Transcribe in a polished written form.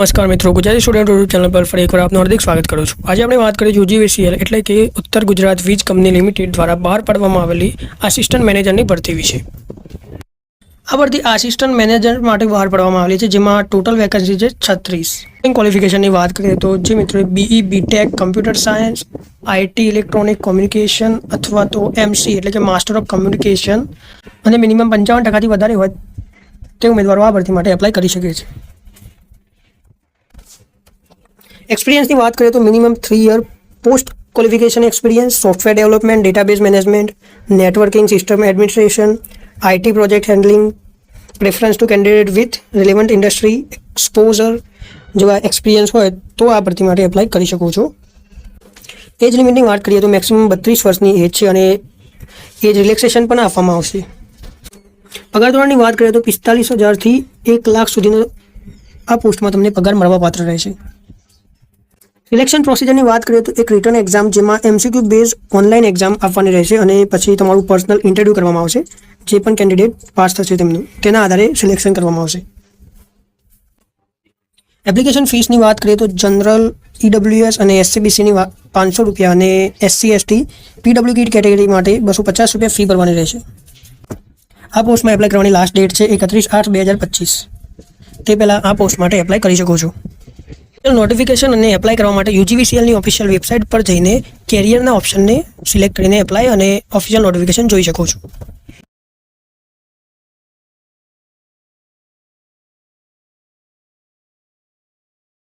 નમસ્કાર મિત્રો, Gujarati student YouTube channel પર ફરી એકવાર આપનું હાર્દિક સ્વાગત કરું છું। આજે આપણે વાત કરીએ યુજીવીસીએલ એટલે કે ઉત્તર ગુજરાત વીજ કંપની લિમિટેડ દ્વારા બહાર પાડવામાં આવેલી આસિસ્ટન્ટ મેનેજરની ભરતી વિશે। આ ભરતી આસિસ્ટન્ટ મેનેજર માટે બહાર પાડવામાં આવેલી છે, જેમાં ટોટલ વેકેન્સી છે 36। ક્વોલિફિકેશનની વાત કરીએ તો જે મિત્રો BE, BTech, computer science, IT, electronic communication અથવા તો એમસી એટલે કે માસ્ટર ઓફ કોમ્યુનિકેશન અને મિનિમમ 55% વધારે હોય તે ઉમેદવારો આ ભરતી માટે એપ્લાય કરી શકે છે। एक्सपीरियंस की बात करें तो minimum 3 year post qualification experience, software development, database management, networking, system administration, IT project handling, preference to candidate with relevant industry exposure जो एक्सपीरियंस हो तो आ भर्ती માટે એપ્લાય કરી શકો છો। એજ લિમિટની વાત કરીએ તો મેક્સિમમ 32 વર્ષની એજ છે અને એજ રિલેક્સેશન પણ આપવામાં આવશે। પગાર ધોરણની વાત કરીએ તો 45,000 થી 1 લાખ સુધીનો આ પોસ્ટમાં તમને પગાર મળવાપાત્ર રહેશે। સિલેક્શન પ્રોસિજરની વાત કરીએ તો એક રિટર્ન એક્ઝામ જેમાં એમસીક્યુ બેઝ ઓનલાઈન એક્ઝામ આપવાની રહેશે અને પછી તમારું પર્સનલ ઇન્ટરવ્યૂ કરવામાં આવશે। જે પણ કેન્ડિડેટ પાસ થશે તેમનું તેના આધારે સિલેક્શન કરવામાં આવશે। એપ્લિકેશન ફીસની વાત કરીએ તો જનરલ, ઈડબ્લ્યુએસ અને એસસીબીસીની ₹500 અને એસસી એસટી પીડબ્લ્યુડી કેટેગરી માટે ₹250 ફી ભરવાની રહેશે। આ પોસ્ટમાં એપ્લાય કરવાની લાસ્ટ ડેટ છે 31/8/2025। તે પહેલાં આ પોસ્ટ માટે એપ્લાય કરી શકો છો। નોટિફિકેશન અને એપ્લાય કરવા માટે યુજીવીસીએલની ઓફિશિયલ વેબસાઇટ પર જઈને કેરિયરના ઓપ્શનને સિલેક્ટ કરીને એપ્લાય અને ઓફિશિયલ નોટિફિકેશન જોઈ શકો છો।